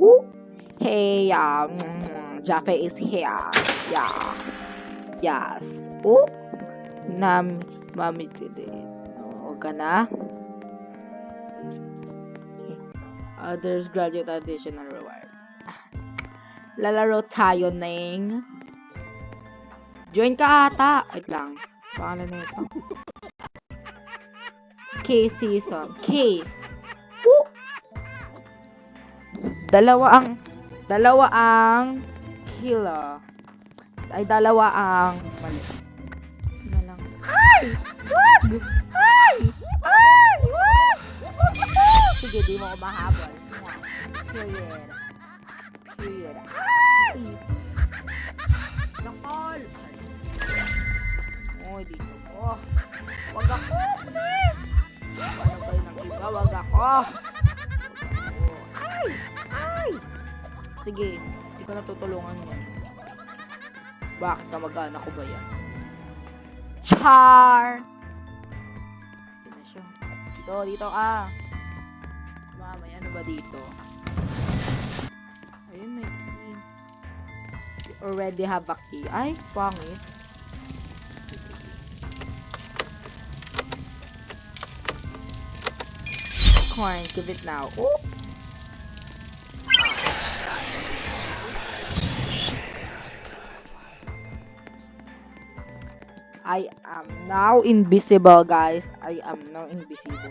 Ooh. Hey, Jaffe is here. Yeah. Yes. Oh. Mami today. Huwag ka na. Others graduate additional rewards. Lalaro tayo ng... Join ka ata. Wait lang. Pangalan na ito. Case season. Case. Woo! Dalawa ang killer. Ay, dalawa ang mali. Na lang. Ay! Wag! Ay! Ay! Wag! Sige, di mo ko mahabol. Period. Period. Ay! Nakol! Oy, dito ko. Wag ako, please! Ano kayo ng iba? Wag ako! Ay! Ay! Sige, hindi ko natutulungan yan. Bakit ka mag-anak ko ba yan? Char! Sino siya? Dito ka. Mama, ano ba dito? Ayun, may keys. You already have a key. Ay, pangit. Coin, give it now. Oh! I am now invisible, guys. I am now invisible.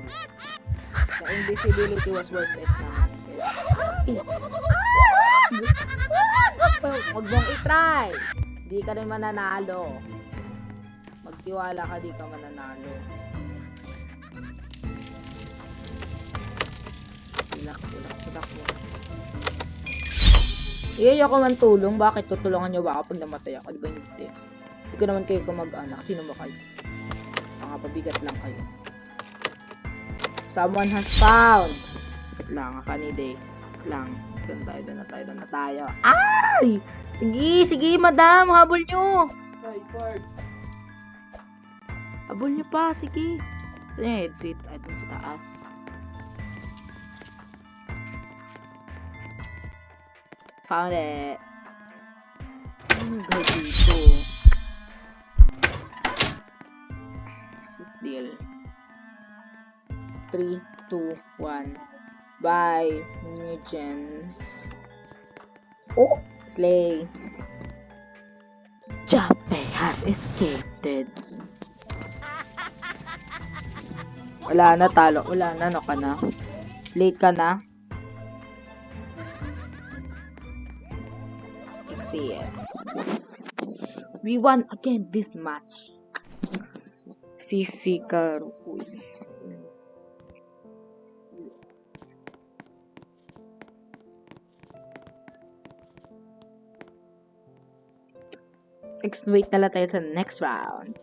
The invisibility was worth it now. Huwag mong itry. Di ka rin mananalo. Magtiwala ka, di ka mananalo. Silak mo. Iyayak ko man tulong. Bakit tutulungan niyo ba ako pag namatay ako? Di ba hindi? Hindi ko naman kayo kumag-anak. Sino ba kayo? Pabigat lang kayo. Someone has found. Wait lang, Akaniday. Lang. Doon na tayo. Ay! Sige, madam. Habol nyo. Habol nyo pa. Sige. Saan yung headset? Ay, dun sa taas. Found it. Ano ba dito? Deal. 3, 2, 1. Bye, new gens. Oh, slay. Jaffe has escaped. Wala na, talo. Wala na, no ka na. Late ka na. Yes. We won again this match. Physical. Wait na lang tayo sa next round.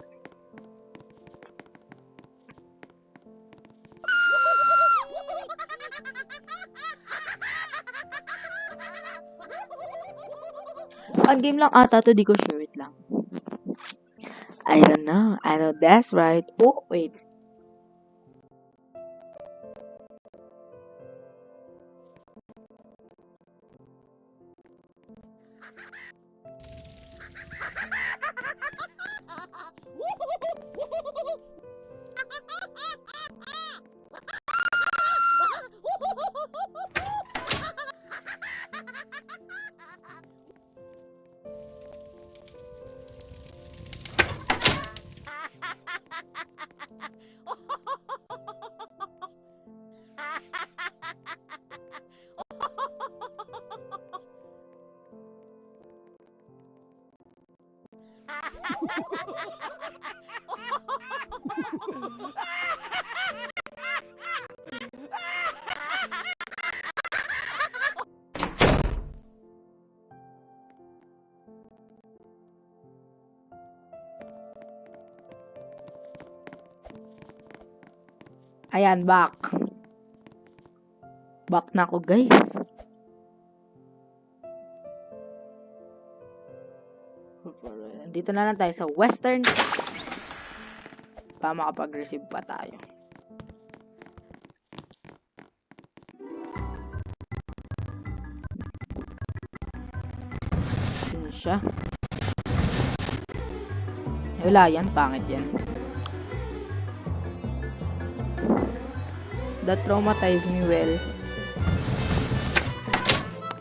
On game lang ata to, di ko sure. Wait lang. I don't know. I know that's right. Oh, wait. Ayan, back. Back na ako, guys. Dito na lang tayo sa Western. Para makapag-receive pa tayo. siya. Wala yan, pangit yan. That traumatized me well.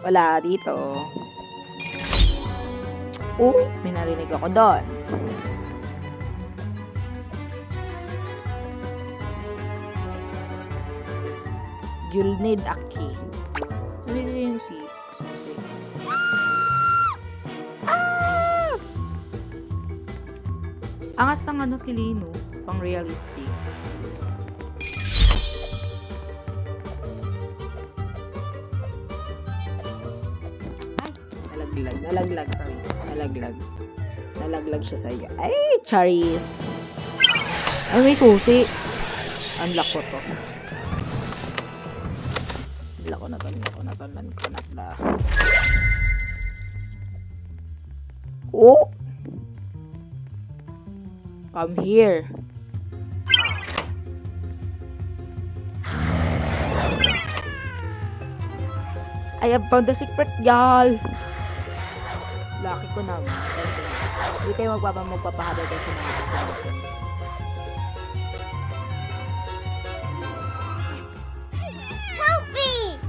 Wala dito. Oh, may narinig ako doon. You'll need a key. Sabi nila yung si. Ah! Angas ng ano, Kilino. Pang realistic. Nalaglag, sorry. Nalaglag siya sa'yo. Ay, Charis. Ay, may susi. Unlock ko to. Unlock ko na to. Oh! Come here. I have found the secret, y'all. Lucky ko naman. Hindi kayo magpapahabol kayo sa mga kasama. Help me!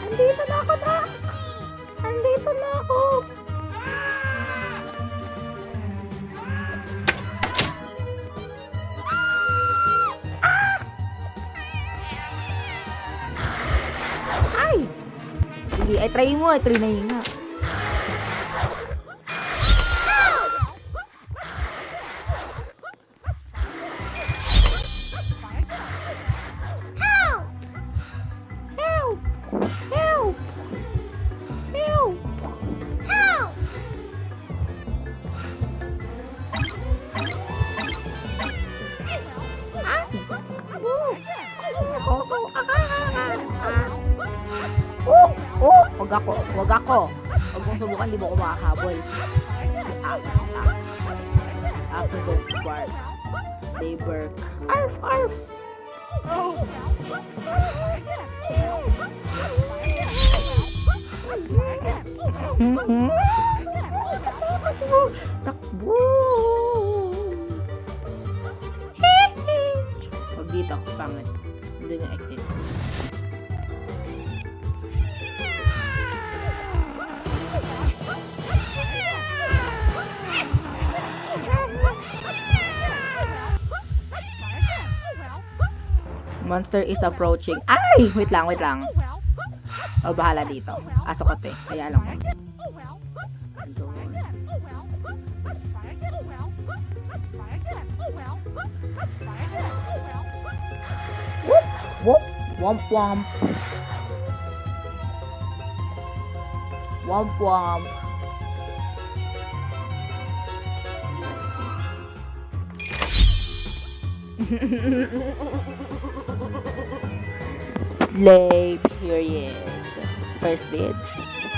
Andito na ako, Doc! Andito na ako! Ay! Sige, ay try mo. Ay try na yun nga. Help! Help! Help! Help! Help! Wag ako. Wag mong subukan, di mo ako makakahabol. After don't bark. They work. Arf, arf! Takbo! Wag dito, pangit. Doon yung exit. Monster is approaching. Ay! Wait lang. O, bahala dito. Aso ko, te. Kaya lang. Whoop! Womp womp. Womp womp. Slay, period. First bid.